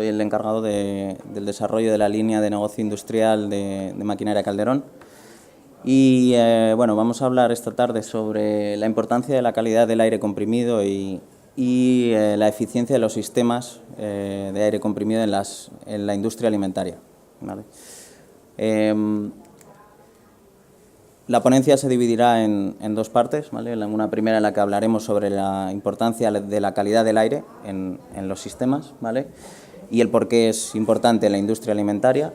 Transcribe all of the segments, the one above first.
soy el encargado del desarrollo de la línea de negocio industrial de Maquinaria Calderón. Y bueno, vamos a hablar esta tarde sobre la importancia de la calidad del aire comprimido y la eficiencia de los sistemas de aire comprimido en la industria alimentaria, ¿vale? La ponencia se dividirá en dos partes, ¿vale? Una primera en la que hablaremos sobre la importancia de la calidad del aire en los sistemas, ¿vale? Y el por qué es importante en la industria alimentaria.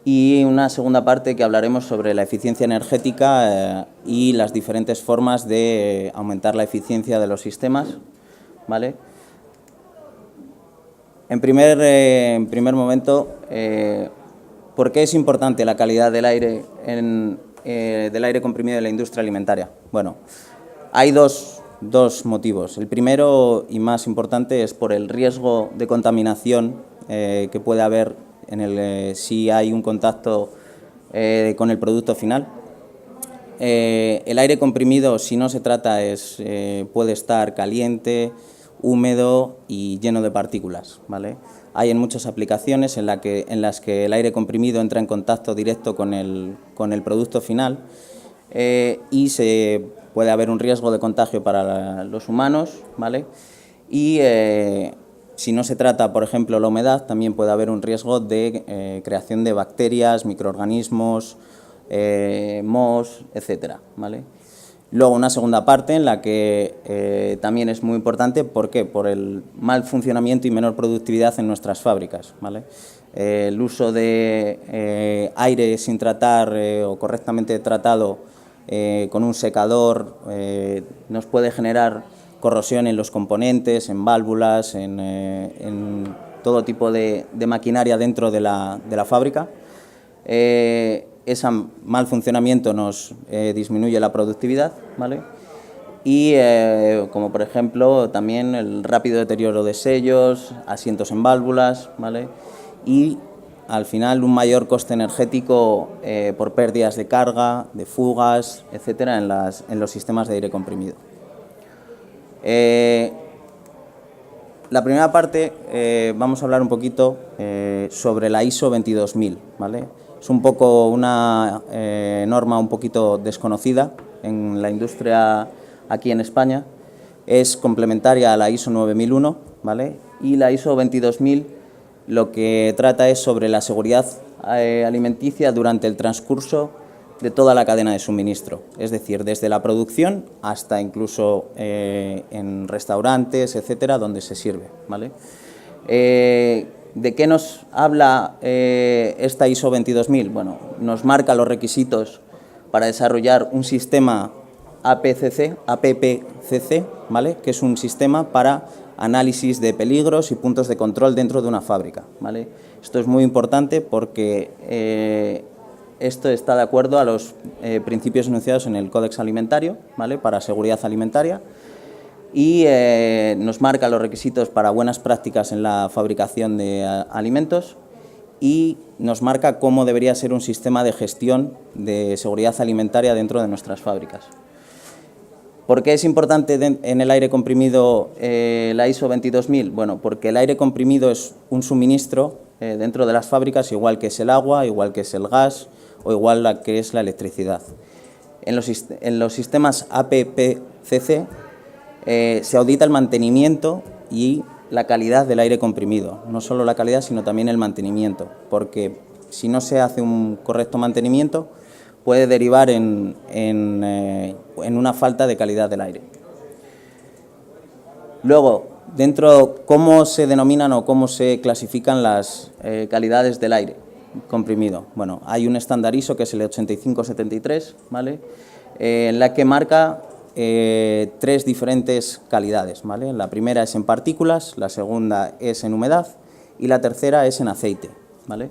Y una segunda parte que hablaremos sobre la eficiencia energética y las diferentes formas de aumentar la eficiencia de los sistemas, ¿vale? En primer momento, ¿por qué es importante la calidad del aire del aire comprimido de la industria alimentaria? Bueno, hay dos motivos. El primero y más importante es por el riesgo de contaminación que puede haber si hay un contacto con el producto final. El aire comprimido, si no se trata, puede estar caliente, húmedo y lleno de partículas, ¿vale? Hay en muchas aplicaciones en las que el aire comprimido entra en contacto directo con el producto final y puede haber un riesgo de contagio para los humanos, ¿vale? Y si no se trata, por ejemplo, la humedad, también puede haber un riesgo de creación de bacterias, microorganismos, mohos, etcétera, ¿vale? Luego, una segunda parte en la que también es muy importante, ¿por qué? Por el mal funcionamiento y menor productividad en nuestras fábricas, ¿vale? El uso de aire sin tratar o correctamente tratado con un secador nos puede generar corrosión en los componentes, en válvulas, en todo tipo de maquinaria dentro de la fábrica. Ese mal funcionamiento nos disminuye la productividad, ¿vale? Y como por ejemplo también el rápido deterioro de sellos, asientos en válvulas, ¿vale? Y al final un mayor coste energético por pérdidas de carga, de fugas, etcétera, en los sistemas de aire comprimido. La primera parte vamos a hablar un poquito sobre la ISO 22000, ¿vale? Es un poco una norma un poquito desconocida en la industria aquí en España. Es complementaria a la ISO 9001, ¿vale? Y la ISO 22000 lo que trata es sobre la seguridad alimenticia durante el transcurso de toda la cadena de suministro, es decir, desde la producción hasta incluso en restaurantes, etcétera, donde se sirve, ¿vale? ¿De qué nos habla esta ISO 22000? Bueno, nos marca los requisitos para desarrollar un sistema APCC, ¿vale? Que es un sistema para análisis de peligros y puntos de control dentro de una fábrica, ¿vale? Esto es muy importante porque esto está de acuerdo a los principios enunciados en el Códex Alimentario, ¿vale? Para seguridad alimentaria, y nos marca los requisitos para buenas prácticas en la fabricación de alimentos y nos marca cómo debería ser un sistema de gestión de seguridad alimentaria dentro de nuestras fábricas. ¿Por qué es importante en el aire comprimido la ISO 22000? Bueno, porque el aire comprimido es un suministro dentro de las fábricas, igual que es el agua, igual que es el gas o igual que es la electricidad. En los sistemas APPCC se audita el mantenimiento y la calidad del aire comprimido, no solo la calidad, sino también el mantenimiento, porque si no se hace un correcto mantenimiento puede derivar en una falta de calidad del aire. Luego, ¿cómo se denominan o cómo se clasifican las calidades del aire comprimido? Bueno, hay un estándar ISO que es el 8573, ¿vale? En la que marca tres diferentes calidades, ¿vale? La primera es en partículas, la segunda es en humedad y la tercera es en aceite, ¿vale?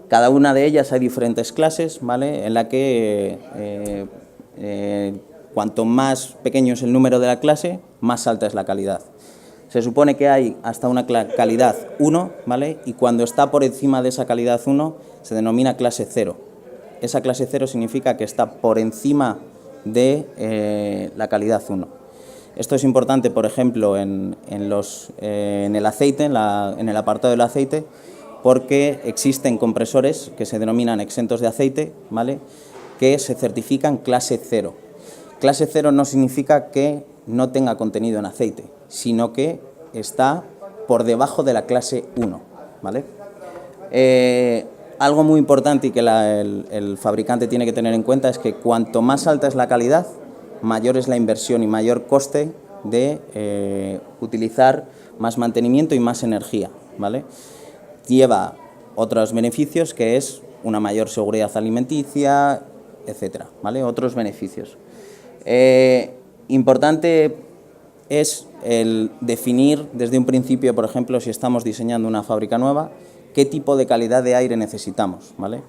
Cada una de ellas hay diferentes clases, ¿vale? En la que cuanto más pequeño es el número de la clase, más alta es la calidad. Se supone que hay hasta una calidad 1, ¿vale? Y cuando está por encima de esa calidad 1 se denomina clase 0. Esa clase 0 significa que está por encima de la calidad 1. Esto es importante, por ejemplo, en el aceite, en el apartado del aceite, porque existen compresores que se denominan exentos de aceite, ¿vale?, que se certifican clase 0. Clase 0 no significa que no tenga contenido en aceite, sino que está por debajo de la clase 1, ¿vale? Algo muy importante y que el fabricante tiene que tener en cuenta es que cuanto más alta es la calidad, mayor es la inversión y mayor coste de utilizar más mantenimiento y más energía, ¿vale? Lleva otros beneficios, que es una mayor seguridad alimenticia, etcétera, ¿vale? Otros beneficios. Importante es el definir desde un principio, por ejemplo, si estamos diseñando una fábrica nueva, qué tipo de calidad de aire necesitamos, ¿vale?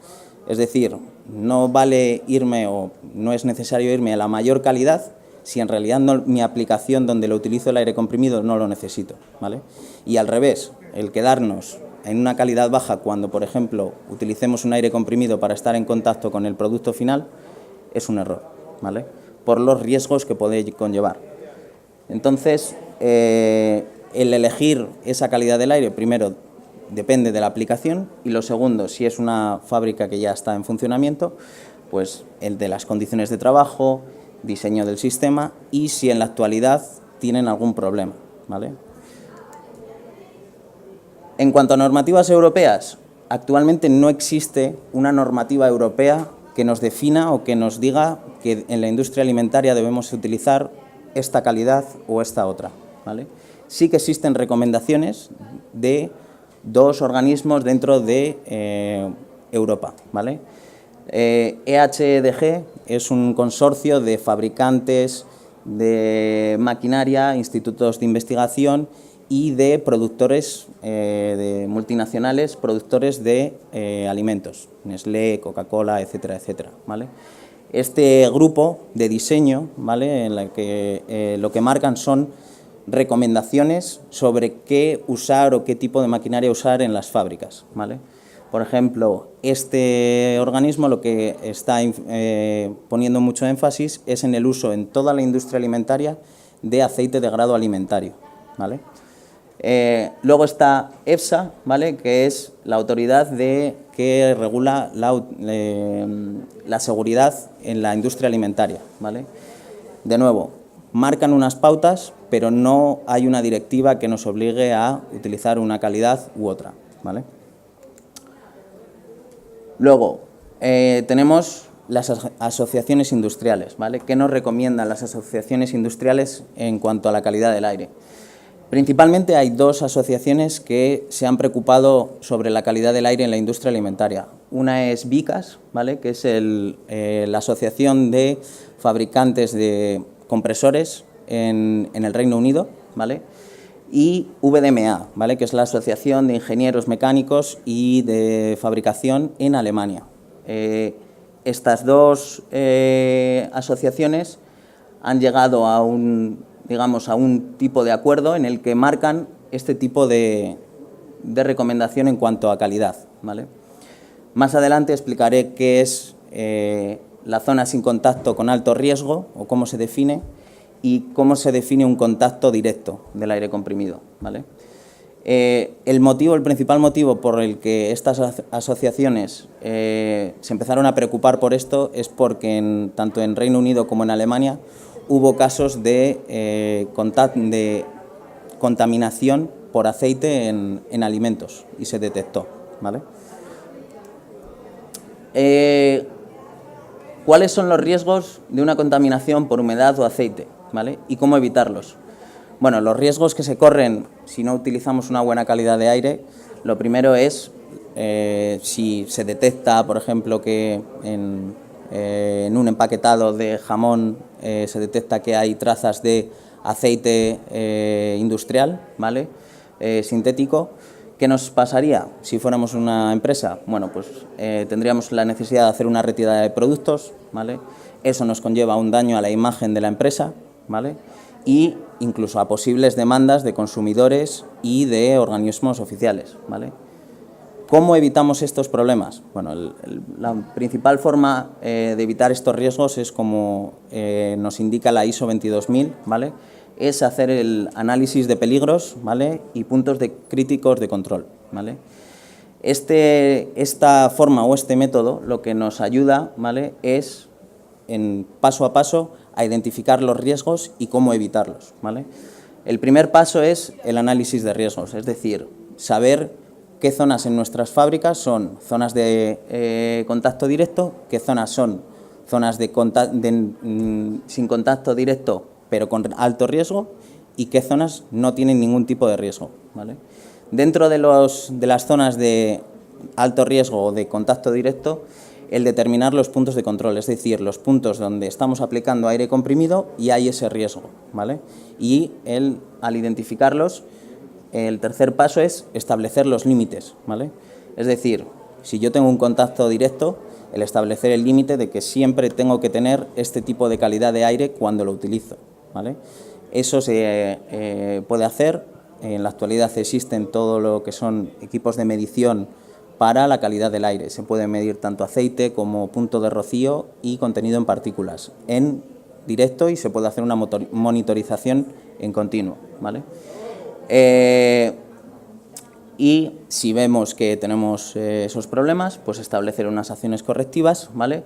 Es decir, no vale irme o no es necesario irme a la mayor calidad si en realidad mi aplicación donde lo utilizo el aire comprimido no lo necesito, ¿vale? Y al revés, el quedarnos en una calidad baja cuando, por ejemplo, utilicemos un aire comprimido para estar en contacto con el producto final es un error, ¿vale?, por los riesgos que puede conllevar. Entonces, el elegir esa calidad del aire, primero, depende de la aplicación, y lo segundo, si es una fábrica que ya está en funcionamiento, pues el de las condiciones de trabajo, diseño del sistema y si en la actualidad tienen algún problema, ¿vale? En cuanto a normativas europeas, actualmente no existe una normativa europea que nos defina o que nos diga que en la industria alimentaria debemos utilizar esta calidad o esta otra, ¿vale? Sí que existen recomendaciones de dos organismos dentro de Europa, ¿vale? EHDG es un consorcio de fabricantes de maquinaria, institutos de investigación y de productores de multinacionales, productores de alimentos, Nestlé, Coca-Cola, etcétera, etcétera, ¿vale? Este grupo de diseño, ¿vale?, en la que lo que marcan son recomendaciones sobre qué usar o qué tipo de maquinaria usar en las fábricas, ¿vale? Por ejemplo, este organismo lo que está poniendo mucho énfasis es en el uso en toda la industria alimentaria de aceite de grado alimentario, ¿vale? Luego está EFSA, ¿vale?, que es la autoridad que regula la seguridad en la industria alimentaria, ¿vale? De nuevo, marcan unas pautas, pero no hay una directiva que nos obligue a utilizar una calidad u otra, ¿vale? Luego, tenemos las asociaciones industriales, ¿vale? ¿Qué nos recomiendan las asociaciones industriales en cuanto a la calidad del aire? Principalmente hay dos asociaciones que se han preocupado sobre la calidad del aire en la industria alimentaria. Una es VICAS, ¿vale?, que es la Asociación de Fabricantes de Compresores en el Reino Unido, ¿vale?, y VDMA, ¿vale?, que es la Asociación de Ingenieros Mecánicos y de Fabricación en Alemania. Estas dos asociaciones han llegado a un tipo de acuerdo en el que marcan este tipo de recomendación en cuanto a calidad, ¿vale? Más adelante explicaré qué es la zona sin contacto con alto riesgo o cómo se define y cómo se define un contacto directo del aire comprimido, ¿vale? El principal motivo por el que estas asociaciones se empezaron a preocupar por esto es porque tanto en Reino Unido como en Alemania hubo casos de contaminación por aceite en alimentos y se detectó, ¿vale? ¿Cuáles son los riesgos de una contaminación por humedad o aceite, ¿vale?, y cómo evitarlos? Bueno, los riesgos que se corren si no utilizamos una buena calidad de aire, lo primero es si se detecta, por ejemplo, que en un empaquetado de jamón se detecta que hay trazas de aceite industrial, ¿vale?, sintético. ¿Qué nos pasaría si fuéramos una empresa? Bueno, pues tendríamos la necesidad de hacer una retirada de productos, ¿vale? Eso nos conlleva un daño a la imagen de la empresa, ¿vale?, y incluso a posibles demandas de consumidores y de organismos oficiales, ¿vale? ¿Cómo evitamos estos problemas? Bueno, la principal forma de evitar estos riesgos es como nos indica la ISO 22000, ¿vale? Es hacer el análisis de peligros, ¿vale? Y puntos críticos de control, ¿vale? Esta forma o este método lo que nos ayuda, ¿vale? Es en paso a paso a identificar los riesgos y cómo evitarlos, ¿vale? El primer paso es el análisis de riesgos, es decir, saber qué zonas en nuestras fábricas son zonas de contacto directo, qué zonas son zonas sin contacto directo pero con alto riesgo y qué zonas no tienen ningún tipo de riesgo, ¿vale? Dentro de las zonas de alto riesgo o de contacto directo, el determinar los puntos de control, es decir, los puntos donde estamos aplicando aire comprimido y hay ese riesgo, ¿vale? Y al identificarlos, el tercer paso es establecer los límites, ¿vale? Es decir, si yo tengo un contacto directo, el establecer el límite de que siempre tengo que tener este tipo de calidad de aire cuando lo utilizo, ¿vale? Eso se puede hacer. En la actualidad existen todo lo que son equipos de medición para la calidad del aire. Se puede medir tanto aceite como punto de rocío y contenido en partículas en directo y se puede hacer una monitorización en continuo, ¿vale? Y si vemos que tenemos esos problemas, pues establecer unas acciones correctivas, ¿vale?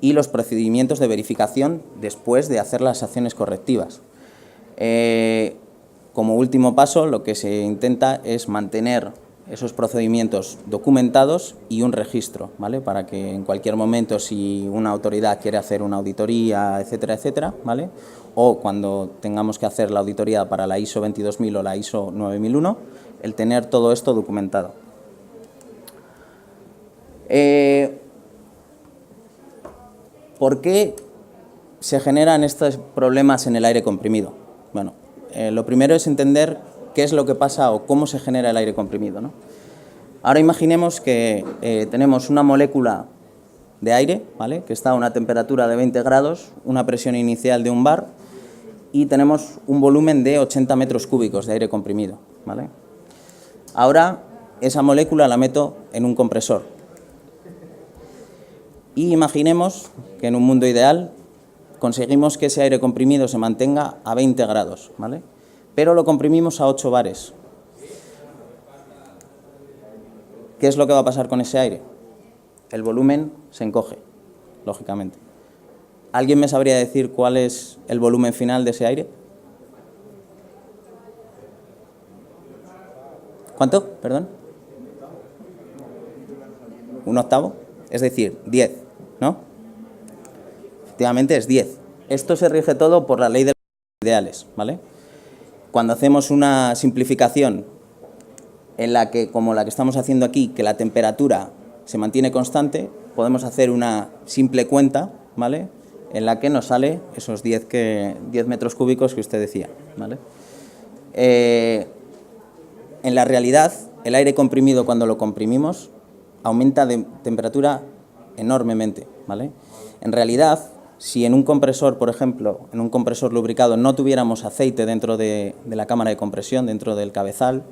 Y los procedimientos de verificación después de hacer las acciones correctivas. Como último paso, lo que se intenta es mantener esos procedimientos documentados y un registro, ¿vale? Para que en cualquier momento, si una autoridad quiere hacer una auditoría, etcétera, etcétera, ¿vale? O cuando tengamos que hacer la auditoría para la ISO 22000 o la ISO 9001, el tener todo esto documentado. ¿Por qué se generan estos problemas en el aire comprimido? Bueno, lo primero es entender qué es lo que pasa o cómo se genera el aire comprimido, ¿no? Ahora imaginemos que tenemos una molécula de aire, ¿vale? Que está a una temperatura de 20 grados, una presión inicial de un bar y tenemos un volumen de 80 metros cúbicos de aire comprimido, ¿vale? Ahora esa molécula la meto en un compresor y imaginemos que en un mundo ideal conseguimos que ese aire comprimido se mantenga a 20 grados, ¿vale? Pero lo comprimimos a 8 bares. ¿Qué es lo que va a pasar con ese aire? El volumen se encoge, lógicamente. ¿Alguien me sabría decir cuál es el volumen final de ese aire? ¿Cuánto? Perdón. ¿Un octavo? Es decir, 10, ¿no? Efectivamente es 10. Esto se rige todo por la ley de los ideales, ¿vale? Cuando hacemos una simplificación en la que, como la que estamos haciendo aquí, que la temperatura se mantiene constante, podemos hacer una simple cuenta, ¿vale? En la que nos sale esos 10 metros cúbicos que usted decía, ¿vale? En la realidad, el aire comprimido, cuando lo comprimimos, aumenta de temperatura enormemente, ¿vale? En realidad, si en un compresor, por ejemplo, en un compresor lubricado no tuviéramos aceite dentro de la cámara de compresión, dentro del cabezal,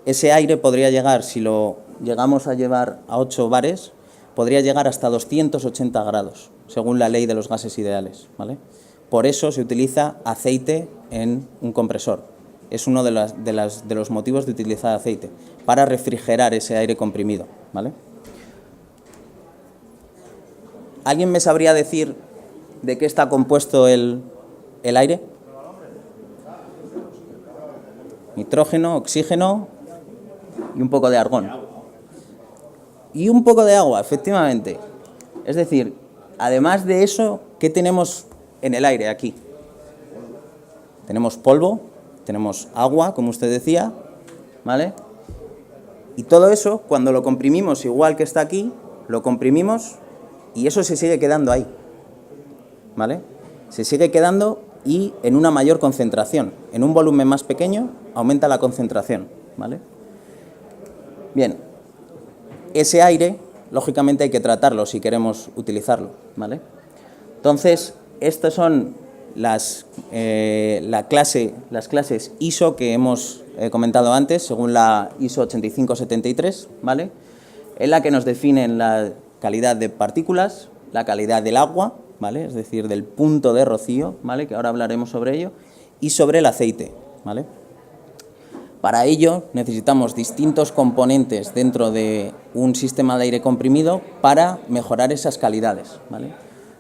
ese aire podría llegar, si lo llegamos a llevar a 8 bares, podría llegar hasta 280 grados, según la ley de los gases ideales, ¿vale? Por eso se utiliza aceite en un compresor. Es uno de los motivos de utilizar aceite, para refrigerar ese aire comprimido, ¿vale? ¿Alguien me sabría decir de qué está compuesto el aire? Nitrógeno, oxígeno y un poco de argón. Y un poco de agua, efectivamente. Es decir, además de eso, ¿qué tenemos en el aire aquí? Tenemos polvo, tenemos agua, como usted decía, ¿vale? Y todo eso, cuando lo comprimimos igual que está aquí, lo comprimimos y eso se sigue quedando ahí, ¿vale? Se sigue quedando y en una mayor concentración. En un volumen más pequeño aumenta la concentración, ¿vale? Bien, ese aire, lógicamente hay que tratarlo si queremos utilizarlo, ¿vale? Entonces, estas son las clases ISO que hemos comentado antes, según la ISO 8573, ¿vale? Es la que nos define la calidad de partículas, la calidad del agua, ¿vale? Es decir, del punto de rocío, ¿vale? Que ahora hablaremos sobre ello, y sobre el aceite, ¿vale? Para ello necesitamos distintos componentes dentro de un sistema de aire comprimido para mejorar esas calidades, ¿vale?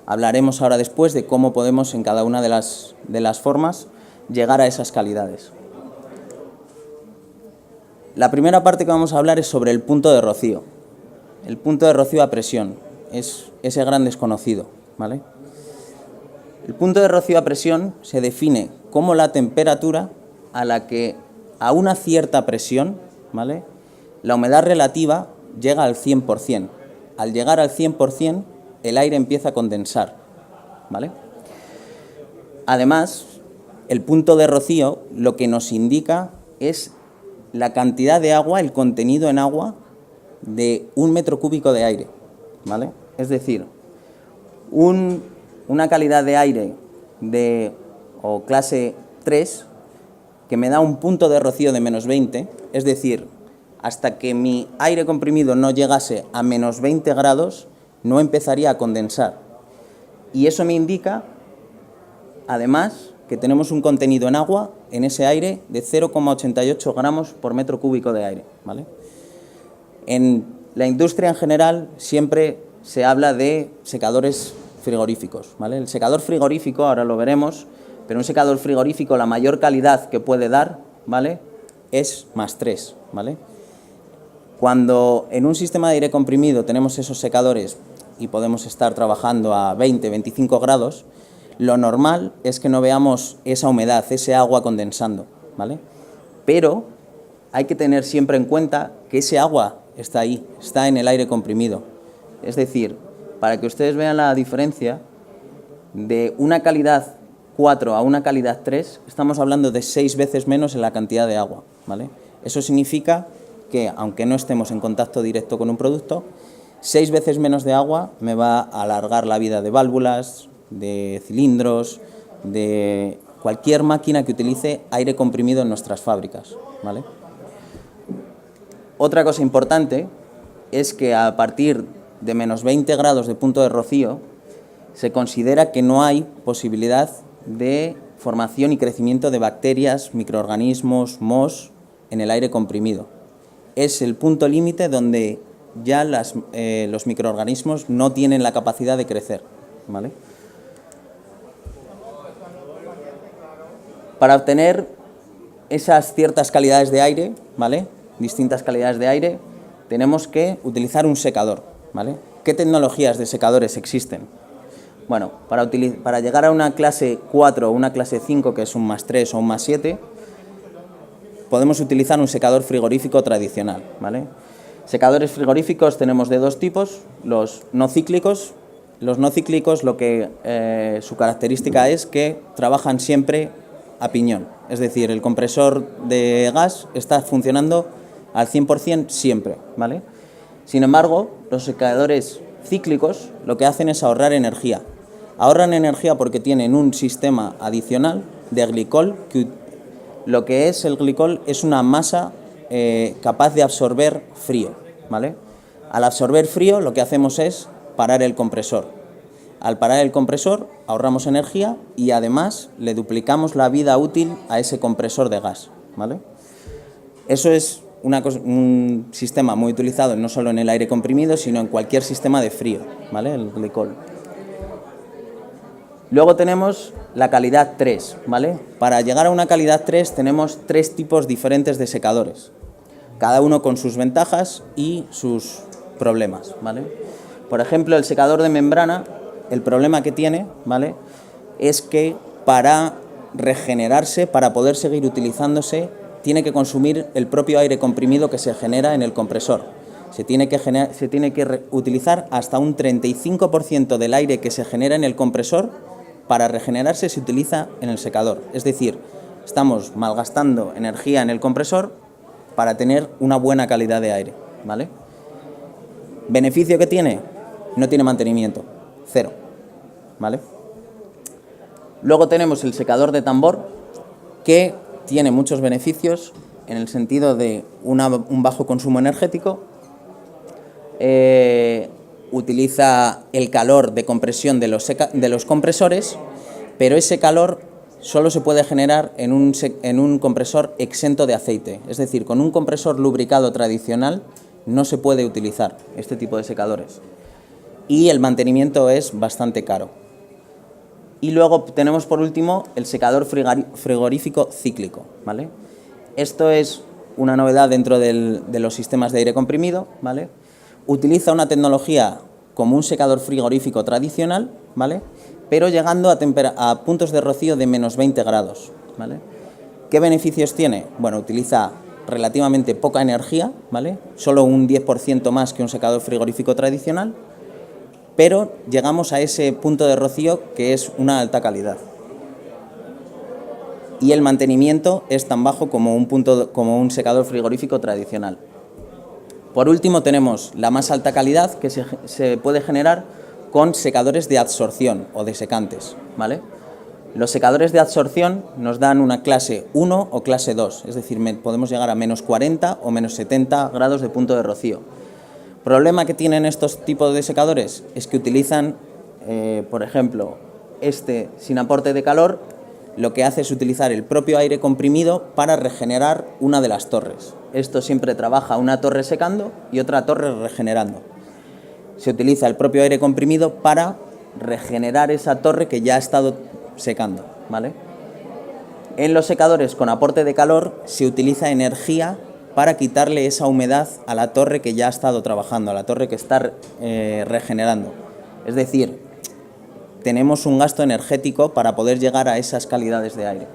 Hablaremos ahora después de cómo podemos en cada una de las formas llegar a esas calidades. La primera parte que vamos a hablar es sobre el punto de rocío. El punto de rocío a presión es ese gran desconocido, ¿vale? El punto de rocío a presión se define como la temperatura a la que a una cierta presión, ¿vale?, la humedad relativa llega al 100%. Al llegar al 100%, el aire empieza a condensar, ¿vale? Además, el punto de rocío lo que nos indica es la cantidad de agua, el contenido en agua de 1 metro cúbico de aire, ¿vale? Es decir, una calidad de aire o clase 3 que me da un punto de rocío de menos 20, es decir, hasta que mi aire comprimido no llegase a menos 20 grados, no empezaría a condensar. Y eso me indica, además, que tenemos un contenido en agua, en ese aire, de 0,88 gramos por metro cúbico de aire, ¿vale? En la industria en general siempre se habla de secadores frigoríficos, ¿vale? El secador frigorífico, ahora lo veremos, pero un secador frigorífico, la mayor calidad que puede dar, ¿vale?, es +3, ¿vale? Cuando en un sistema de aire comprimido tenemos esos secadores y podemos estar trabajando a 20, 25 grados, lo normal es que no veamos esa humedad, ese agua condensando, ¿vale? Pero hay que tener siempre en cuenta que ese agua está ahí, está en el aire comprimido. Es decir, para que ustedes vean la diferencia, de una calidad 4 a una calidad 3, estamos hablando de 6 veces menos en la cantidad de agua, ¿vale? Eso significa que, aunque no estemos en contacto directo con un producto, 6 veces menos de agua me va a alargar la vida de válvulas, de cilindros, de cualquier máquina que utilice aire comprimido en nuestras fábricas, ¿vale? Otra cosa importante es que a partir de menos 20 grados de punto de rocío se considera que no hay posibilidad de formación y crecimiento de bacterias, microorganismos, mohos en el aire comprimido. Es el punto límite donde ya los microorganismos no tienen la capacidad de crecer, ¿vale? Para obtener esas ciertas calidades de aire, ¿vale?, distintas calidades de aire, tenemos que utilizar un secador, ¿vale? ¿Qué tecnologías de secadores existen? Bueno, para llegar a una clase 4 o una clase 5, que es un +3 o un +7, podemos utilizar un secador frigorífico tradicional, ¿vale? Secadores frigoríficos tenemos de dos tipos, los no cíclicos. Los no cíclicos, su característica es que trabajan siempre a piñón, es decir, el compresor de gas está funcionando al 100% siempre, ¿vale? Sin embargo, los secadores cíclicos lo que hacen es ahorrar energía. Ahorran energía porque tienen un sistema adicional de glicol, que lo que es el glicol es una masa capaz de absorber frío, ¿vale? Al absorber frío lo que hacemos es parar el compresor. Al parar el compresor ahorramos energía y además le duplicamos la vida útil a ese compresor de gas, ¿vale? Eso es un sistema muy utilizado no solo en el aire comprimido, sino en cualquier sistema de frío, ¿vale?, el glicol. Luego tenemos la calidad 3, ¿vale? Para llegar a una calidad 3 tenemos 3 tipos diferentes de secadores, cada uno con sus ventajas y sus problemas, ¿vale? Por ejemplo, el secador de membrana, el problema que tiene, ¿vale?, es que para regenerarse, para poder seguir utilizándose, tiene que consumir el propio aire comprimido que se genera en el compresor. Se tiene que utilizar hasta un 35% del aire que se genera en el compresor para regenerarse se utiliza en el secador. Es decir, estamos malgastando energía en el compresor para tener una buena calidad de aire, ¿vale? ¿Beneficio que tiene? No tiene mantenimiento, 0, ¿vale? Luego tenemos el secador de tambor, que tiene muchos beneficios en el sentido de un bajo consumo energético, utiliza el calor de compresión de los compresores, pero ese calor solo se puede generar en un compresor exento de aceite. Es decir, con un compresor lubricado tradicional no se puede utilizar este tipo de secadores. Y el mantenimiento es bastante caro. Y luego tenemos por último el secador frigorífico cíclico, ¿vale? Esto es una novedad dentro de los sistemas de aire comprimido, ¿vale? Utiliza una tecnología como un secador frigorífico tradicional, ¿vale? Pero llegando a puntos de rocío de menos 20 grados, ¿vale? ¿Qué beneficios tiene? Bueno, utiliza relativamente poca energía, ¿vale? Solo un 10% más que un secador frigorífico tradicional, pero llegamos a ese punto de rocío que es una alta calidad. Y el mantenimiento es tan bajo como un secador frigorífico tradicional. Por último tenemos la más alta calidad que se puede generar con secadores de absorción o de secantes, ¿vale? Los secadores de absorción nos dan una clase 1 o clase 2, es decir, podemos llegar a menos 40 o menos 70 grados de punto de rocío. Problema que tienen estos tipos de secadores es que utilizan, por ejemplo, sin aporte de calor, lo que hace es utilizar el propio aire comprimido para regenerar una de las torres. Esto siempre trabaja una torre secando y otra torre regenerando. Se utiliza el propio aire comprimido para regenerar esa torre que ya ha estado secando, ¿vale? En los secadores con aporte de calor se utiliza energía para quitarle esa humedad a la torre que ya ha estado trabajando, a la torre que está regenerando. Es decir, tenemos un gasto energético para poder llegar a esas calidades de aire.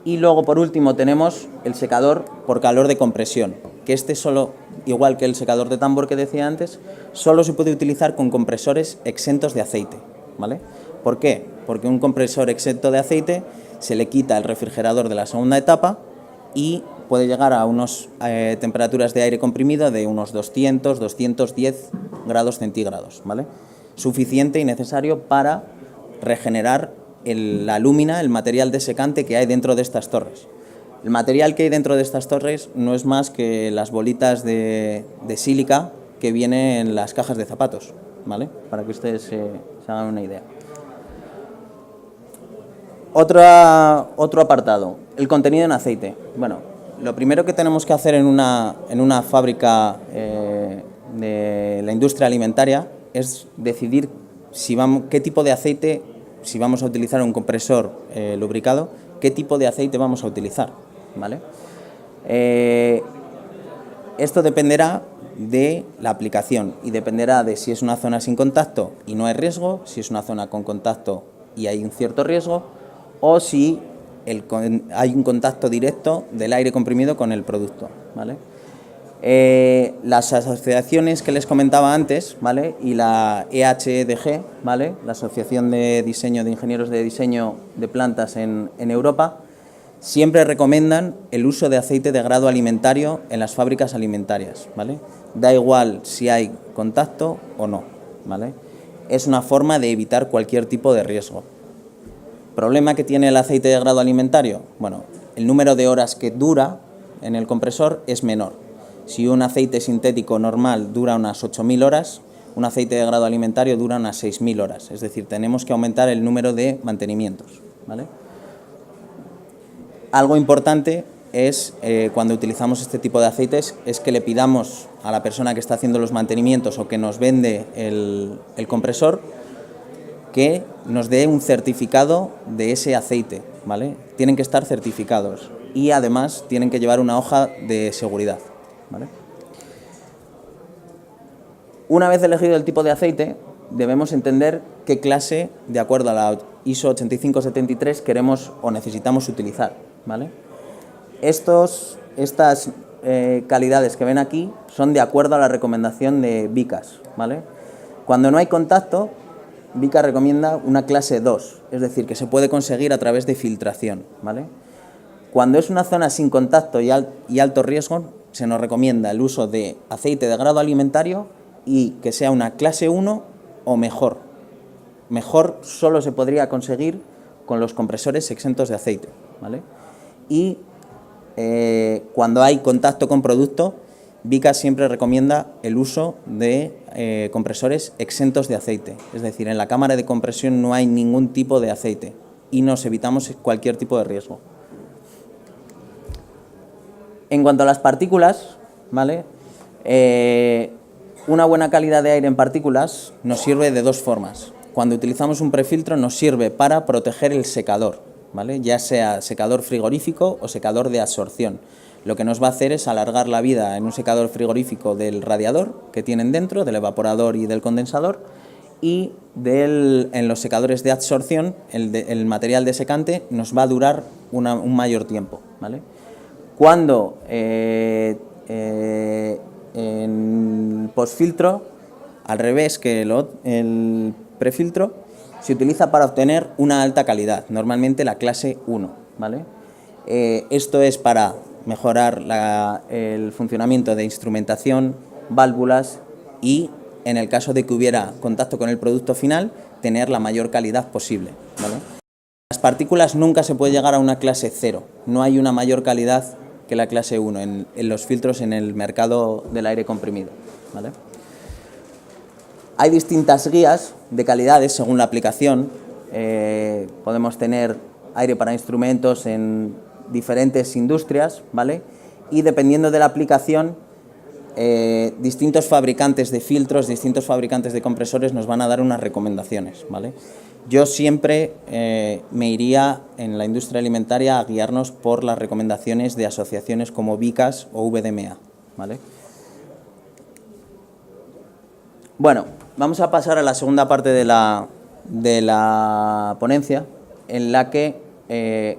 Y luego, por último, tenemos el secador por calor de compresión, que solo, igual que el secador de tambor que decía antes, solo se puede utilizar con compresores exentos de aceite, ¿vale? ¿Por qué? Porque un compresor exento de aceite se le quita el refrigerador de la segunda etapa y puede llegar a unas temperaturas de aire comprimido de unos 200, 210 grados centígrados, ¿vale? Suficiente y necesario para regenerar la lúmina, el material desecante que hay dentro de estas torres. El material que hay dentro de estas torres no es más que las bolitas de sílica que vienen en las cajas de zapatos, ¿vale? Para que ustedes se hagan una idea. Otro apartado, el contenido en aceite. Bueno, lo primero que tenemos que hacer en una fábrica de la industria alimentaria es decidir qué tipo de aceite, si vamos a utilizar un compresor lubricado, qué tipo de aceite vamos a utilizar, ¿vale? Esto dependerá de la aplicación y dependerá de si es una zona sin contacto y no hay riesgo, si es una zona con contacto y hay un cierto riesgo, o si hay un contacto directo del aire comprimido con el producto, ¿vale? Las asociaciones que les comentaba antes, ¿vale? Y la EHDG, ¿vale? La Asociación de Ingenieros de Diseño de Plantas en Europa, siempre recomiendan el uso de aceite de grado alimentario en las fábricas alimentarias, ¿vale? Da igual si hay contacto o no, ¿vale? Es una forma de evitar cualquier tipo de riesgo. ¿Problema que tiene el aceite de grado alimentario? Bueno, el número de horas que dura en el compresor es menor. Si un aceite sintético normal dura unas 8.000 horas, un aceite de grado alimentario dura unas 6.000 horas. Es decir, tenemos que aumentar el número de mantenimientos, ¿vale? Algo importante es, cuando utilizamos este tipo de aceites, es que le pidamos a la persona que está haciendo los mantenimientos o que nos vende el compresor que nos dé un certificado de ese aceite, ¿vale? Tienen que estar certificados y además tienen que llevar una hoja de seguridad, ¿vale? Una vez elegido el tipo de aceite, debemos entender qué clase, de acuerdo a la ISO 8573, queremos o necesitamos utilizar, ¿vale? Estas calidades que ven aquí son de acuerdo a la recomendación de Vicas, ¿vale? Cuando no hay contacto, Vica recomienda una clase 2, es decir, que se puede conseguir a través de filtración, ¿vale? Cuando es una zona sin contacto y alto riesgo, se nos recomienda el uso de aceite de grado alimentario y que sea una clase 1 o mejor. Mejor solo se podría conseguir con los compresores exentos de aceite, ¿vale? Y cuando hay contacto con producto, Vicas siempre recomienda el uso de compresores exentos de aceite, es decir, en la cámara de compresión no hay ningún tipo de aceite y nos evitamos cualquier tipo de riesgo. En cuanto a las partículas, ¿vale? Una buena calidad de aire en partículas nos sirve de dos formas. Cuando utilizamos un prefiltro nos sirve para proteger el secador, ¿vale? Ya sea secador frigorífico o secador de absorción. Lo que nos va a hacer es alargar la vida en un secador frigorífico del radiador que tienen dentro, del evaporador y del condensador, y en los secadores de absorción, el material desecante nos va a durar un mayor tiempo, ¿vale? Cuando en postfiltro, al revés que el prefiltro, se utiliza para obtener una alta calidad, normalmente la clase 1, ¿vale? Esto es para mejorar el funcionamiento de instrumentación, válvulas y, en el caso de que hubiera contacto con el producto final, tener la mayor calidad posible, ¿vale? Las partículas nunca se puede llegar a una clase 0, no hay una mayor calidad que la clase 1 en los filtros en el mercado del aire comprimido, ¿vale? Hay distintas guías de calidades según la aplicación. Podemos tener aire para instrumentos en diferentes industrias, ¿vale? Y dependiendo de la aplicación, distintos fabricantes de filtros, distintos fabricantes de compresores nos van a dar unas recomendaciones, ¿vale? Yo siempre me iría en la industria alimentaria a guiarnos por las recomendaciones de asociaciones como Vicas o VDMA, ¿vale? Bueno, vamos a pasar a la segunda parte de la ponencia, en la que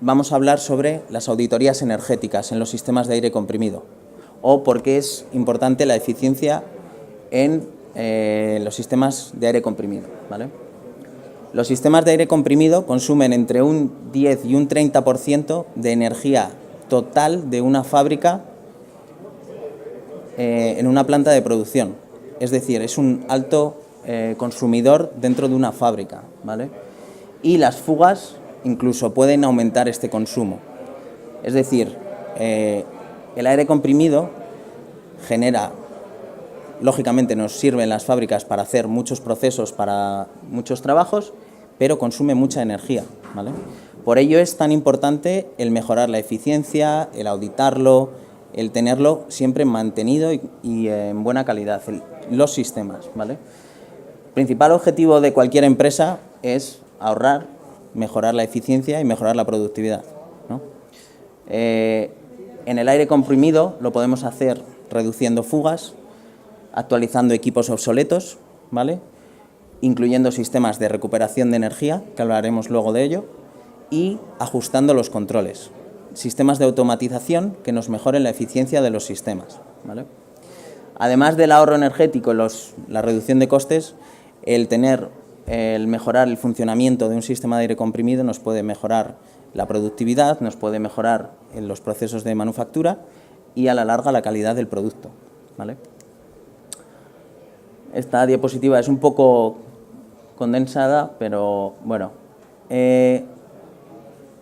vamos a hablar sobre las auditorías energéticas en los sistemas de aire comprimido, o por qué es importante la eficiencia en los sistemas de aire comprimido, ¿vale? Los sistemas de aire comprimido consumen entre un 10 y un 30% de energía total de una fábrica en una planta de producción. Es decir, es un alto consumidor dentro de una fábrica, ¿vale? Y las fugas incluso pueden aumentar este consumo. Es decir, el aire comprimido genera, lógicamente nos sirve en las fábricas para hacer muchos procesos, para muchos trabajos, pero consume mucha energía, ¿vale? Por ello es tan importante el mejorar la eficiencia, el auditarlo, el tenerlo siempre mantenido y en buena calidad, los sistemas, ¿vale? El principal objetivo de cualquier empresa es ahorrar, mejorar la eficiencia y mejorar la productividad, ¿no? En el aire comprimido lo podemos hacer reduciendo fugas, actualizando equipos obsoletos, ¿vale? Incluyendo sistemas de recuperación de energía, que hablaremos luego de ello, y ajustando los controles. Sistemas de automatización que nos mejoren la eficiencia de los sistemas, ¿vale? Además del ahorro energético, la reducción de costes, el mejorar el funcionamiento de un sistema de aire comprimido nos puede mejorar la productividad, nos puede mejorar en los procesos de manufactura y a la larga la calidad del producto, ¿vale? Esta diapositiva es un poco condensada, pero bueno.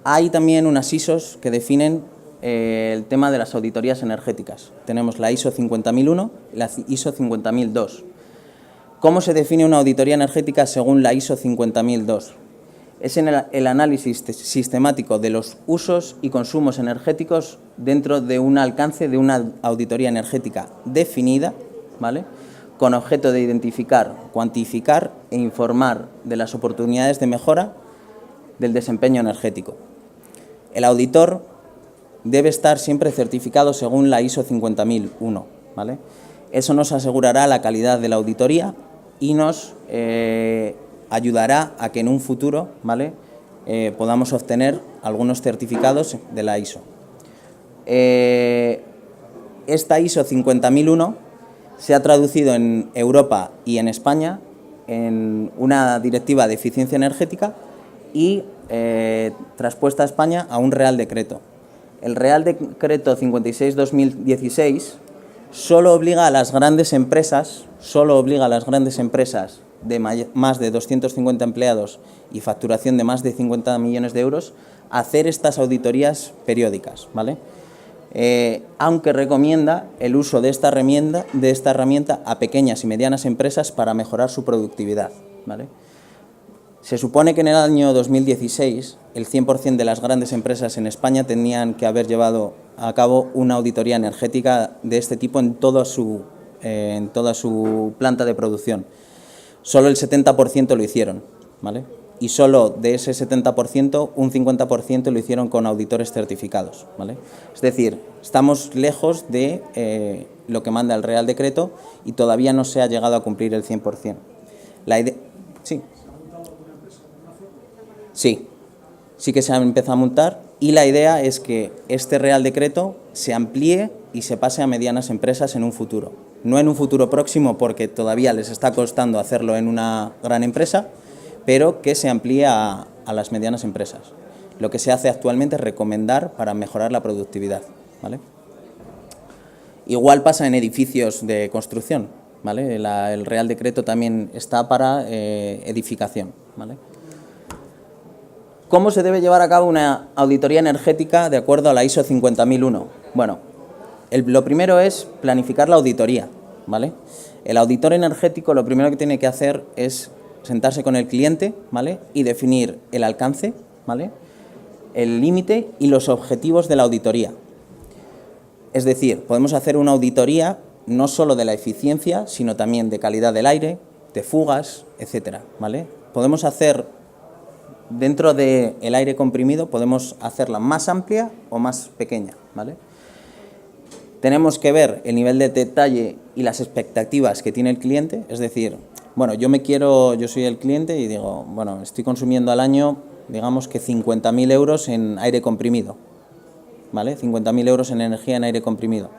Hay también unas ISOs que definen el tema de las auditorías energéticas. Tenemos la ISO 50001 y la ISO 50002. ¿Cómo se define una auditoría energética según la ISO 50002? Es en el análisis sistemático de los usos y consumos energéticos dentro de un alcance de una auditoría energética definida, ¿vale?, con objeto de identificar, cuantificar e informar de las oportunidades de mejora del desempeño energético. El auditor debe estar siempre certificado según la ISO 50001, ¿vale? Eso nos asegurará la calidad de la auditoría y nos ayudará a que en un futuro, ¿vale?, podamos obtener algunos certificados de la ISO. Esta ISO 50001 se ha traducido en Europa y en España en una directiva de eficiencia energética y traspuesta a España a un Real Decreto. El Real Decreto 56/2016 solo obliga a las grandes empresas, de más de 250 empleados y facturación de más de 50 millones de euros a hacer estas auditorías periódicas, ¿vale? aunque recomienda el uso de esta herramienta a pequeñas y medianas empresas para mejorar su productividad, ¿vale? Se supone que en el año 2016 el 100% de las grandes empresas en España tenían que haber llevado a cabo una auditoría energética de este tipo en toda su planta de producción. Solo el 70% lo hicieron, ¿vale? Y solo de ese 70%, un 50% lo hicieron con auditores certificados, ¿vale? Es decir, estamos lejos de lo que manda el Real Decreto y todavía no se ha llegado a cumplir el 100%. Sí. Sí que se ha empezado a multar y la idea es que este Real Decreto se amplíe y se pase a medianas empresas en un futuro. No en un futuro próximo porque todavía les está costando hacerlo en una gran empresa, pero que se amplíe a las medianas empresas. Lo que se hace actualmente es recomendar para mejorar la productividad, ¿vale? Igual pasa en edificios de construcción, ¿vale? El Real Decreto también está para edificación, ¿vale? ¿Cómo se debe llevar a cabo una auditoría energética de acuerdo a la ISO 50001? Bueno, lo primero es planificar la auditoría, ¿vale? El auditor energético lo primero que tiene que hacer es sentarse con el cliente, ¿vale? Y definir el alcance, ¿vale? El límite y los objetivos de la auditoría. Es decir, podemos hacer una auditoría no solo de la eficiencia, sino también de calidad del aire, de fugas, etcétera, ¿vale? Podemos hacer, dentro del aire comprimido, podemos hacerla más amplia o más pequeña, ¿vale? Tenemos que ver el nivel de detalle y las expectativas que tiene el cliente, es decir, bueno, yo soy el cliente y digo, bueno, estoy consumiendo al año, digamos que 50.000 euros en aire comprimido, ¿vale? 50.000 euros en energía en aire comprimido.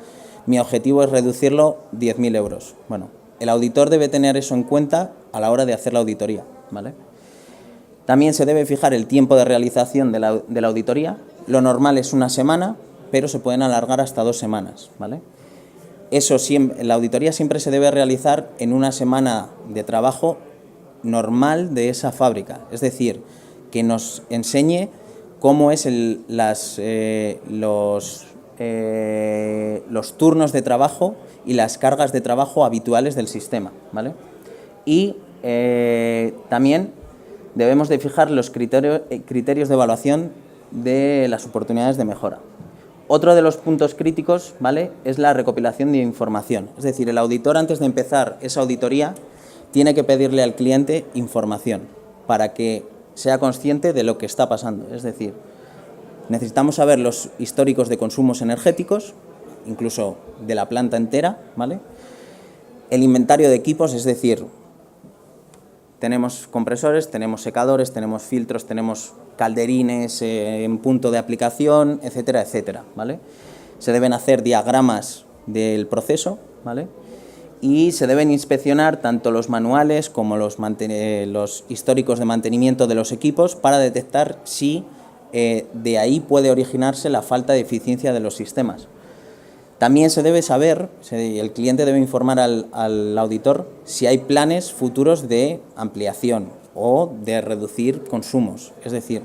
Mi objetivo es reducirlo 10.000 euros. Bueno, el auditor debe tener eso en cuenta a la hora de hacer la auditoría, ¿vale? También se debe fijar el tiempo de realización de la auditoría. Lo normal es una semana, pero se pueden alargar hasta 2 semanas, ¿vale? La auditoría siempre se debe realizar en una semana de trabajo normal de esa fábrica, es decir, que nos enseñe cómo es los turnos de trabajo y las cargas de trabajo habituales del sistema, ¿vale? Y también debemos de fijar los criterios de evaluación de las oportunidades de mejora. Otro de los puntos críticos, ¿vale?, es la recopilación de información. Es decir, el auditor, antes de empezar esa auditoría, tiene que pedirle al cliente información para que sea consciente de lo que está pasando. Es decir, necesitamos saber los históricos de consumos energéticos, incluso de la planta entera, ¿vale? El inventario de equipos, es decir, tenemos compresores, tenemos secadores, tenemos filtros, tenemos calderines en punto de aplicación, etcétera, etcétera, ¿vale? Se deben hacer diagramas del proceso, ¿vale? Y se deben inspeccionar tanto los manuales como los históricos de mantenimiento de los equipos para detectar si de ahí puede originarse la falta de eficiencia de los sistemas. También se debe saber, el cliente debe informar al auditor si hay planes futuros de ampliación o de reducir consumos. Es decir,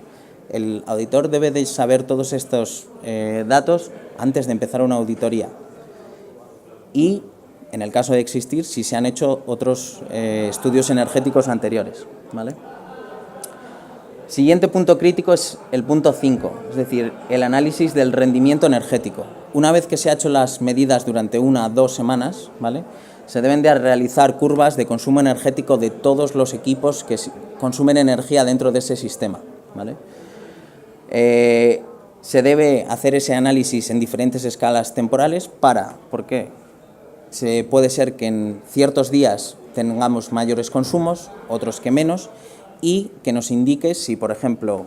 el auditor debe de saber todos estos datos antes de empezar una auditoría. Y, en el caso de existir, si se han hecho otros estudios energéticos anteriores, ¿vale? Siguiente punto crítico es el punto 5, es decir, el análisis del rendimiento energético. Una vez que se han hecho las medidas durante 1 a 2 semanas, ¿vale?, se deben de realizar curvas de consumo energético de todos los equipos que consumen energía dentro de ese sistema, ¿vale? Se debe hacer ese análisis en diferentes escalas temporales porque puede ser que en ciertos días tengamos mayores consumos, otros que menos, y que nos indique si, por ejemplo,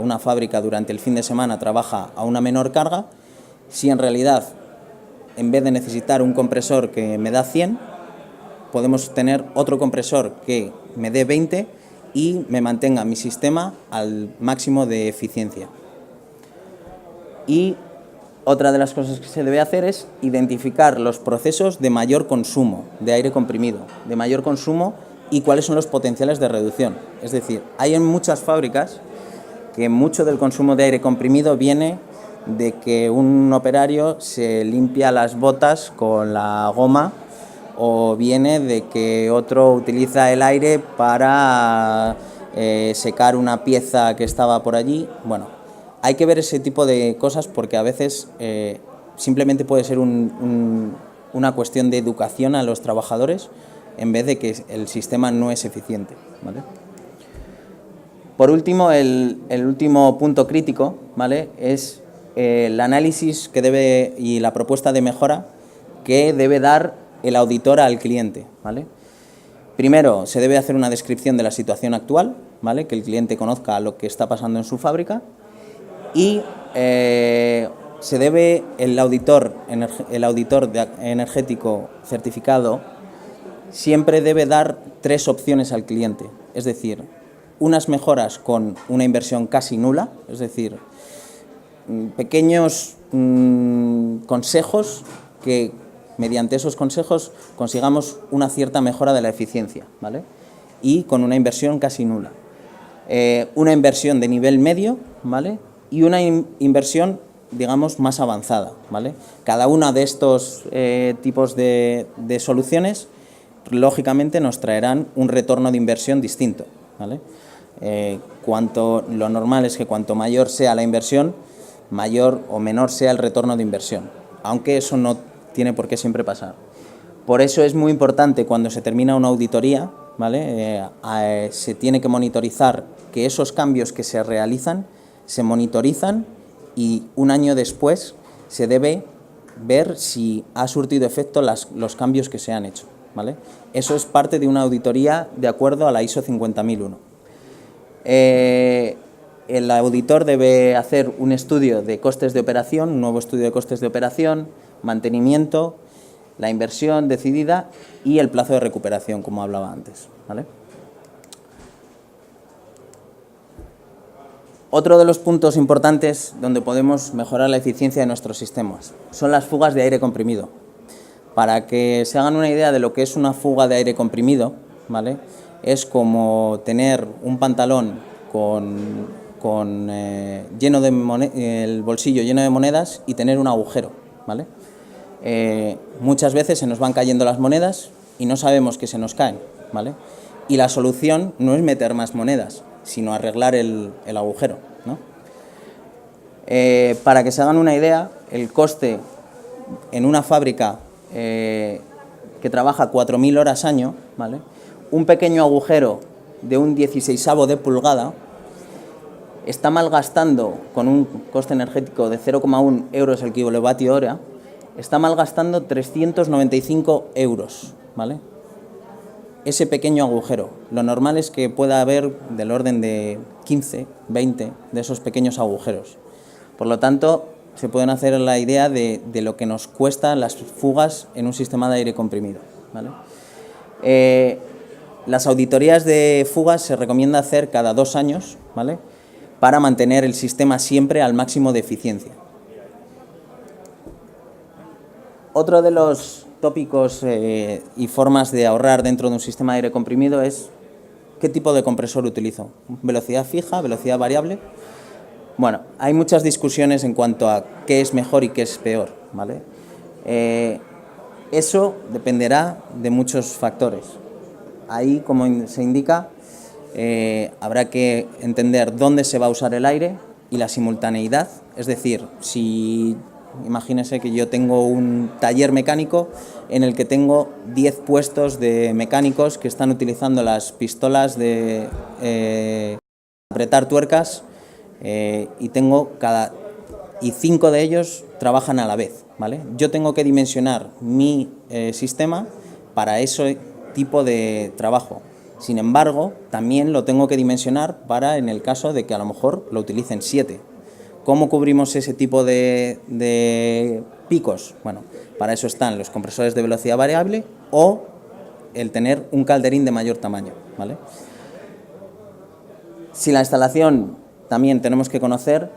una fábrica durante el fin de semana trabaja a una menor carga, si en realidad, en vez de necesitar un compresor que me da 100, podemos tener otro compresor que me dé 20 y me mantenga mi sistema al máximo de eficiencia. Y otra de las cosas que se debe hacer es identificar los procesos de mayor consumo de aire comprimido, de mayor consumo, y cuáles son los potenciales de reducción. Es decir, hay en muchas fábricas que mucho del consumo de aire comprimido viene de que un operario se limpia las botas con la goma, o viene de que otro utiliza el aire para secar una pieza que estaba por allí. Bueno, hay que ver ese tipo de cosas porque a veces simplemente puede ser una cuestión de educación a los trabajadores en vez de que el sistema no es eficiente, ¿vale? Por último, el último punto crítico, ¿vale?, es el análisis que debe y la propuesta de mejora que debe dar el auditor al cliente, ¿vale? Primero, se debe hacer una descripción de la situación actual, ¿vale?, que el cliente conozca lo que está pasando en su fábrica, y el auditor energético certificado siempre debe dar 3 opciones al cliente, es decir, unas mejoras con una inversión casi nula, es decir, pequeños consejos que mediante esos consejos consigamos una cierta mejora de la eficiencia, ¿vale?, y con una inversión casi nula. Una inversión de nivel medio, ¿vale?, y una inversión, digamos, más avanzada, ¿vale? Cada una de estos tipos de soluciones, lógicamente, nos traerán un retorno de inversión distinto, ¿vale? Lo normal es que cuanto mayor sea la inversión, mayor o menor sea el retorno de inversión, aunque eso no tiene por qué siempre pasar. Por eso es muy importante cuando se termina una auditoría, ¿vale?, se tiene que monitorizar que esos cambios que se realizan se monitorizan y un año después se debe ver si ha surtido efecto los cambios que se han hecho, ¿vale? Eso es parte de una auditoría de acuerdo a la ISO 50001. El auditor debe hacer un estudio de costes de operación, un nuevo estudio de costes de operación, mantenimiento, la inversión decidida y el plazo de recuperación, como hablaba antes, ¿vale? Otro de los puntos importantes donde podemos mejorar la eficiencia de nuestros sistemas son las fugas de aire comprimido. Para que se hagan una idea de lo que es una fuga de aire comprimido, ¿vale?, es como tener un pantalón lleno de el bolsillo lleno de monedas y tener un agujero, ¿vale? Muchas veces se nos van cayendo las monedas y no sabemos que se nos caen, ¿vale? Y la solución no es meter más monedas, sino arreglar el agujero, ¿no? Para que se hagan una idea, el coste en una fábrica que trabaja 4.000 horas año, ¿vale?, un pequeño agujero de un 16avo de pulgada está malgastando, con un coste energético de 0,1 euros el kilovatio hora, está malgastando 395 euros, ¿vale? Ese pequeño agujero. Lo normal es que pueda haber del orden de 15, 20 de esos pequeños agujeros. Por lo tanto, se pueden hacer la idea de lo que nos cuestan las fugas en un sistema de aire comprimido, ¿vale? Las auditorías de fugas se recomienda hacer cada 2 años, ¿vale?, para mantener el sistema siempre al máximo de eficiencia. Otro de los tópicos y formas de ahorrar dentro de un sistema de aire comprimido es qué tipo de compresor utilizo. ¿Velocidad fija, velocidad variable? Bueno, hay muchas discusiones en cuanto a qué es mejor y qué es peor, ¿vale? Eso dependerá de muchos factores. Ahí, como se indica, habrá que entender dónde se va a usar el aire y la simultaneidad. Es decir, imagínese que yo tengo un taller mecánico en el que tengo 10 puestos de mecánicos que están utilizando las pistolas de apretar tuercas y 5 de ellos trabajan a la vez, ¿vale? Yo tengo que dimensionar mi sistema para ese tipo de trabajo. Sin embargo, también lo tengo que dimensionar para en el caso de que a lo mejor lo utilicen 7. ¿Cómo cubrimos ese tipo de picos? Bueno, para eso están los compresores de velocidad variable o el tener un calderín de mayor tamaño, ¿vale? Si la instalación, también tenemos que conocer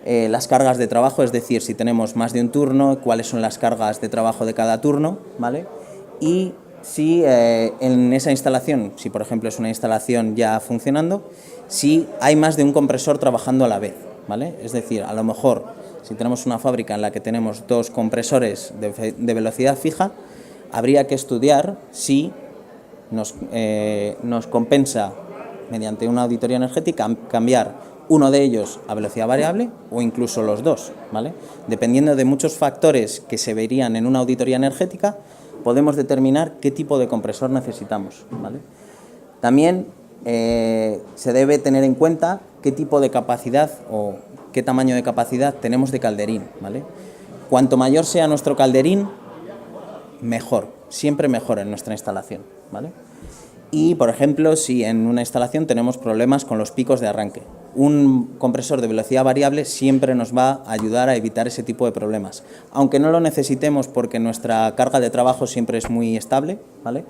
las cargas de trabajo, es decir, si tenemos más de un turno, cuáles son las cargas de trabajo de cada turno, ¿vale? Y si en esa instalación, si por ejemplo es una instalación ya funcionando, si hay más de un compresor trabajando a la vez, ¿vale? Es decir, a lo mejor si tenemos una fábrica en la que tenemos 2 compresores de velocidad fija, habría que estudiar si nos compensa, mediante una auditoría energética, cambiar uno de ellos a velocidad variable o incluso los 2, ¿vale? Dependiendo de muchos factores que se verían en una auditoría energética, podemos determinar qué tipo de compresor necesitamos, ¿vale? También se debe tener en cuenta qué tipo de capacidad o qué tamaño de capacidad tenemos de calderín, ¿vale? Cuanto mayor sea nuestro calderín, mejor, siempre mejor en nuestra instalación, ¿vale? Y, por ejemplo, si en una instalación tenemos problemas con los picos de arranque, un compresor de velocidad variable siempre nos va a ayudar a evitar ese tipo de problemas. Aunque no lo necesitemos porque nuestra carga de trabajo siempre es muy estable, ¿vale?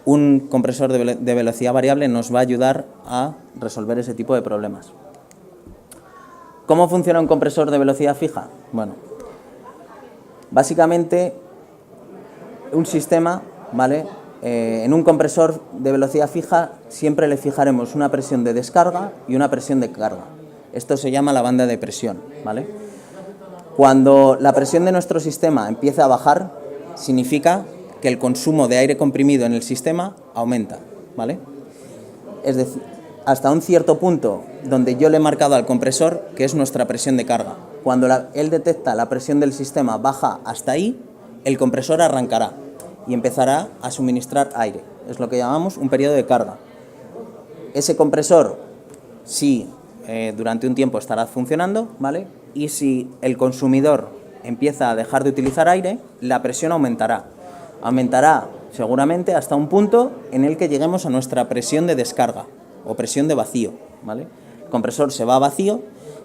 Un compresor de velocidad variable nos va a ayudar a resolver ese tipo de problemas. ¿Cómo funciona un compresor de velocidad fija? Bueno, básicamente un sistema, ¿vale? En un compresor de velocidad fija siempre le fijaremos una presión de descarga y una presión de carga. Esto se llama la banda de presión, ¿vale? Cuando la presión de nuestro sistema empieza a bajar, significa que el consumo de aire comprimido en el sistema aumenta, ¿vale? Es decir, hasta un cierto punto donde yo le he marcado al compresor que es nuestra presión de carga. Cuando él detecta la presión del sistema baja hasta ahí, el compresor arrancará y empezará a suministrar aire. Es lo que llamamos un periodo de carga. Ese compresor, sí, durante un tiempo estará funcionando, ¿vale? Y si el consumidor empieza a dejar de utilizar aire, la presión aumentará. Aumentará seguramente hasta un punto en el que lleguemos a nuestra presión de descarga o presión de vacío, ¿vale? El compresor se va a vacío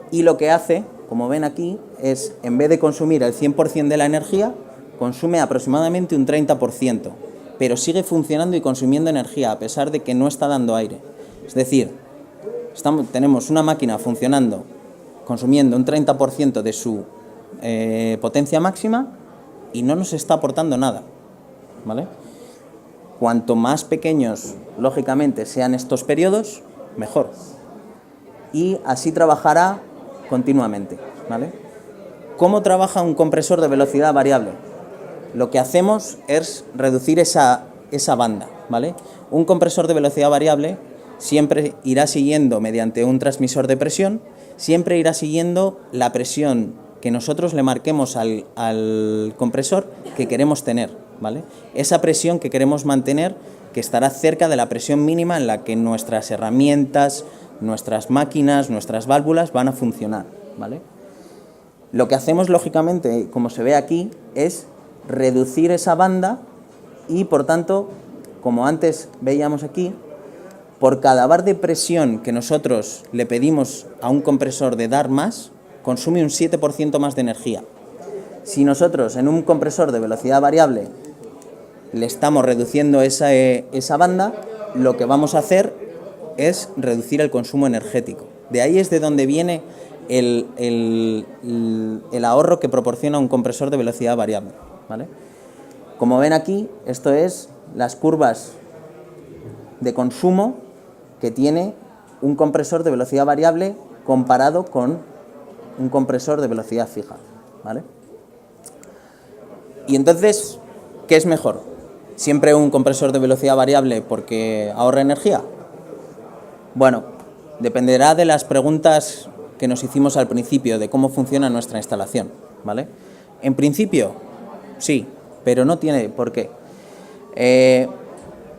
y lo que hace, como ven aquí, es, en vez de consumir el 100% de la energía, consume aproximadamente un 30%, pero sigue funcionando y consumiendo energía a pesar de que no está dando aire. Es decir, tenemos una máquina funcionando, consumiendo un 30% de su potencia máxima y no nos está aportando nada, ¿vale? Cuanto más pequeños, lógicamente, sean estos periodos, mejor. Y así trabajará continuamente, ¿vale? ¿Cómo trabaja un compresor de velocidad variable? Lo que hacemos es reducir esa banda, ¿vale? Un compresor de velocidad variable siempre irá siguiendo, mediante un transmisor de presión, siempre irá siguiendo la presión que nosotros le marquemos al compresor que queremos tener, ¿vale? Esa presión que queremos mantener, que estará cerca de la presión mínima en la que nuestras herramientas, nuestras máquinas, nuestras válvulas van a funcionar, ¿vale? Lo que hacemos, lógicamente, como se ve aquí, es reducir esa banda y, por tanto, como antes veíamos aquí, por cada bar de presión que nosotros le pedimos a un compresor de dar más, consume un 7% más de energía. Si nosotros en un compresor de velocidad variable le estamos reduciendo esa banda, lo que vamos a hacer es reducir el consumo energético. De ahí es de donde viene el ahorro que proporciona un compresor de velocidad variable, ¿vale? Como ven aquí, esto es las curvas de consumo que tiene un compresor de velocidad variable comparado con un compresor de velocidad fija, ¿vale? Y entonces, ¿qué es mejor? ¿Siempre un compresor de velocidad variable porque ahorra energía? Bueno, dependerá de las preguntas que nos hicimos al principio, de cómo funciona nuestra instalación, ¿vale? En principio, sí, pero no tiene por qué.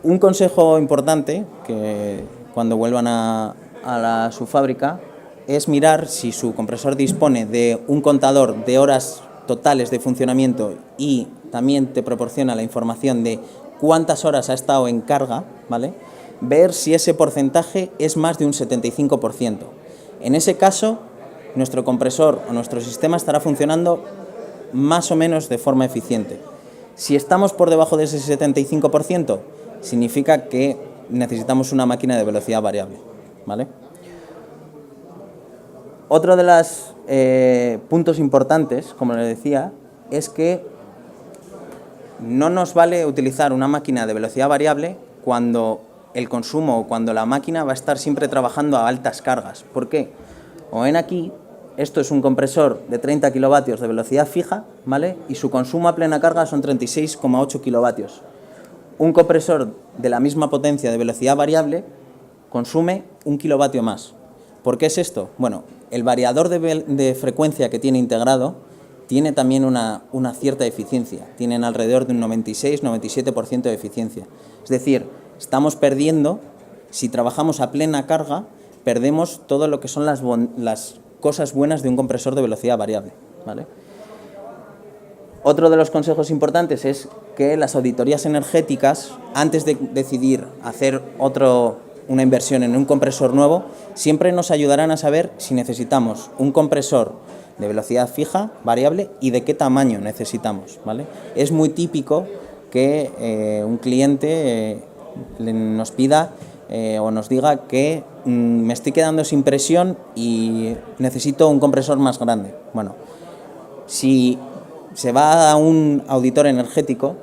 Un consejo importante, que cuando vuelvan a su fábrica, es mirar si su compresor dispone de un contador de horas totales de funcionamiento y también te proporciona la información de cuántas horas ha estado en carga, ¿vale? Ver si ese porcentaje es más de un 75%. En ese caso, nuestro compresor o nuestro sistema estará funcionando más o menos de forma eficiente. Si estamos por debajo de ese 75%, significa que necesitamos una máquina de velocidad variable, ¿vale? Otro de los puntos importantes, como les decía, es que no nos vale utilizar una máquina de velocidad variable cuando el consumo o cuando la máquina va a estar siempre trabajando a altas cargas. ¿Por qué? Como ven aquí, esto es un compresor de 30 kilovatios de velocidad fija, ¿vale? Y su consumo a plena carga son 36,8 kilovatios. Un compresor de la misma potencia de velocidad variable consume 1 kilovatio más. ¿Por qué es esto? Bueno, el variador de frecuencia que tiene integrado tiene también una cierta eficiencia. Tienen alrededor de un 96-97% de eficiencia. Es decir, estamos perdiendo, si trabajamos a plena carga, perdemos todo lo que son las cosas buenas de un compresor de velocidad variable, ¿vale? Otro de los consejos importantes es que las auditorías energéticas, antes de decidir hacer una inversión en un compresor nuevo, siempre nos ayudarán a saber si necesitamos un compresor de velocidad fija, variable, y de qué tamaño necesitamos, ¿vale? Es muy típico que un cliente nos pida o nos diga que me estoy quedando sin presión y necesito un compresor más grande. Bueno, si se va a un auditor energético,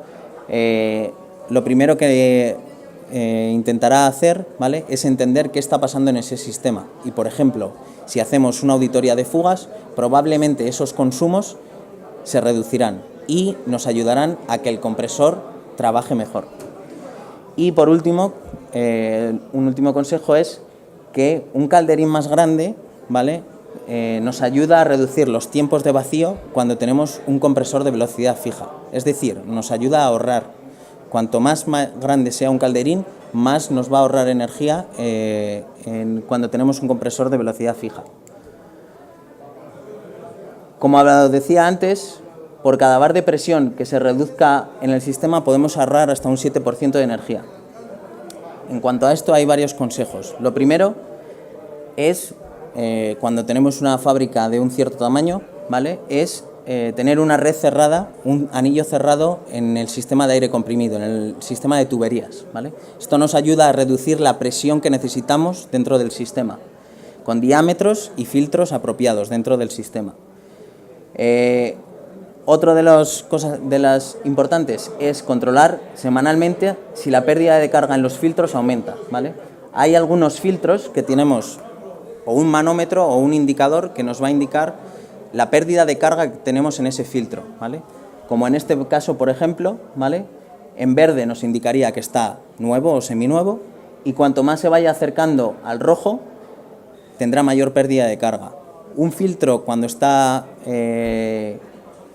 lo primero que intentará hacer, ¿vale?, es entender qué está pasando en ese sistema. Y, por ejemplo, si hacemos una auditoría de fugas, probablemente esos consumos se reducirán y nos ayudarán a que el compresor trabaje mejor. Y, por último, un último consejo es que un calderín más grande, ¿vale?, nos ayuda a reducir los tiempos de vacío cuando tenemos un compresor de velocidad fija. Es decir, nos ayuda a ahorrar. Cuanto más grande sea un calderín, más nos va a ahorrar energía cuando tenemos un compresor de velocidad fija. Como decía antes, por cada bar de presión que se reduzca en el sistema podemos ahorrar hasta un 7% de energía. En cuanto a esto hay varios consejos. Lo primero es, cuando tenemos una fábrica de un cierto tamaño, ¿vale?, es tener una red cerrada, un anillo cerrado en el sistema de aire comprimido, en el sistema de tuberías, ¿vale? Esto nos ayuda a reducir la presión que necesitamos dentro del sistema, con diámetros y filtros apropiados dentro del sistema. Otra de las importantes es controlar semanalmente si la pérdida de carga en los filtros aumenta, ¿vale? Hay algunos filtros que tenemos o un manómetro o un indicador que nos va a indicar la pérdida de carga que tenemos en ese filtro, ¿vale? Como en este caso, por ejemplo, ¿vale?, en verde nos indicaría que está nuevo o seminuevo, y cuanto más se vaya acercando al rojo, tendrá mayor pérdida de carga. Un filtro, cuando está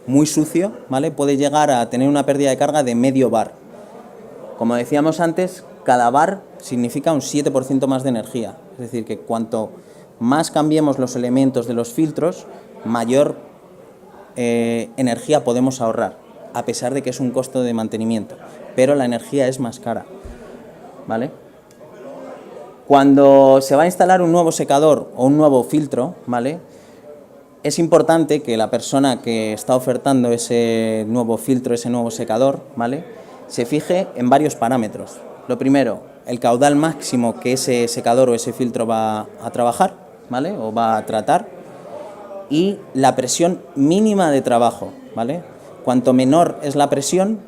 muy sucio, ¿vale?, puede llegar a tener una pérdida de carga de medio bar. Como decíamos antes, cada bar significa un 7% más de energía. Es decir, que cuanto más cambiemos los elementos de los filtros, mayor energía podemos ahorrar, a pesar de que es un costo de mantenimiento, pero la energía es más cara, ¿vale? Cuando se va a instalar un nuevo secador o un nuevo filtro, ¿vale?, es importante que la persona que está ofertando ese nuevo filtro, ese nuevo secador, ¿vale?, se fije en varios parámetros. Lo primero, el caudal máximo que ese secador o ese filtro va a trabajar, ¿vale?, o va a tratar, y la presión mínima de trabajo, ¿vale? Cuanto menor es la presión,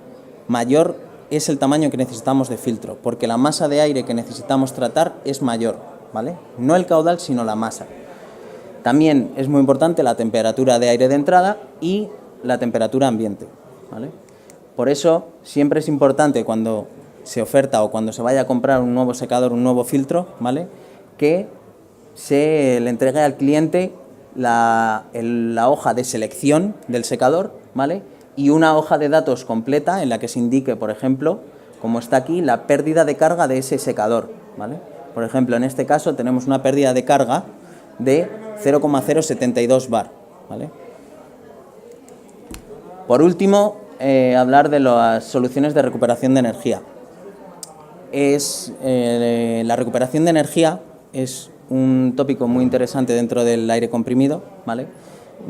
mayor es el tamaño que necesitamos de filtro, porque la masa de aire que necesitamos tratar es mayor, ¿vale? No el caudal, sino la masa. También es muy importante la temperatura de aire de entrada y la temperatura ambiente, ¿vale? Por eso siempre es importante, cuando se oferta o cuando se vaya a comprar un nuevo secador, un nuevo filtro, ¿vale?, que se le entregue al cliente la hoja de selección del secador, ¿vale?, y una hoja de datos completa en la que se indique, por ejemplo, como está aquí, la pérdida de carga de ese secador, ¿vale? Por ejemplo, en este caso tenemos una pérdida de carga de 0,072 bar, ¿vale? Por último, hablar de las soluciones de recuperación de energía. La recuperación de energía es un tópico muy interesante dentro del aire comprimido, ¿vale?,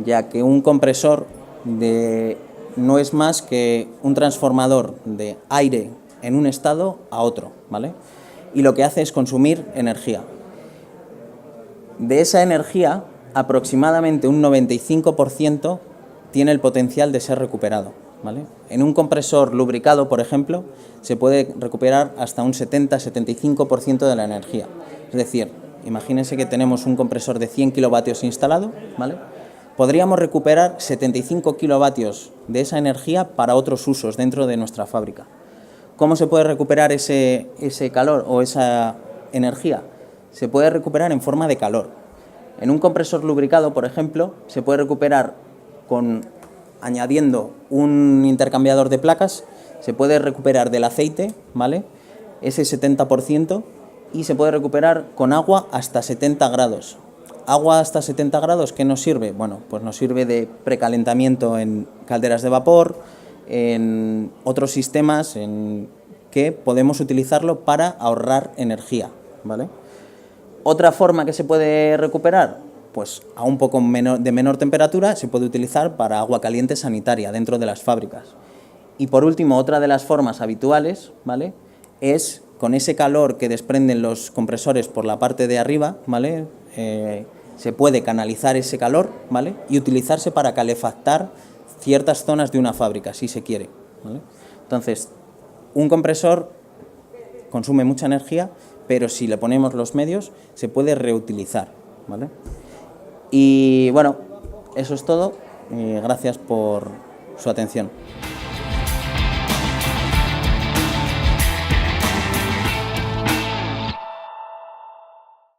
ya que un compresor no es más que un transformador de aire en un estado a otro, ¿vale?, y lo que hace es consumir energía. De esa energía, aproximadamente un 95% tiene el potencial de ser recuperado, ¿vale? En un compresor lubricado, por ejemplo, se puede recuperar hasta un 70-75% de la energía. Es decir, imagínense que tenemos un compresor de 100 kilovatios instalado, ¿vale? Podríamos recuperar 75 kilovatios de esa energía para otros usos dentro de nuestra fábrica. ¿Cómo se puede recuperar ese calor o esa energía? Se puede recuperar en forma de calor. En un compresor lubricado, por ejemplo, se puede recuperar añadiendo un intercambiador de placas, se puede recuperar del aceite, ¿vale? Ese 70%, y se puede recuperar con agua hasta 70 grados. Agua hasta 70 grados, ¿qué nos sirve? Bueno, pues nos sirve de precalentamiento en calderas de vapor, en otros sistemas en que podemos utilizarlo para ahorrar energía, ¿vale? Otra forma que se puede recuperar, pues a un poco de menor temperatura, se puede utilizar para agua caliente sanitaria dentro de las fábricas. Y por último, otra de las formas habituales, ¿vale?, es con ese calor que desprenden los compresores por la parte de arriba, ¿vale?, se puede canalizar ese calor, ¿vale?, y utilizarse para calefactar ciertas zonas de una fábrica, si se quiere, ¿vale? Entonces, un compresor consume mucha energía, pero si le ponemos los medios, se puede reutilizar, ¿vale? Y bueno, eso es todo. Gracias por su atención.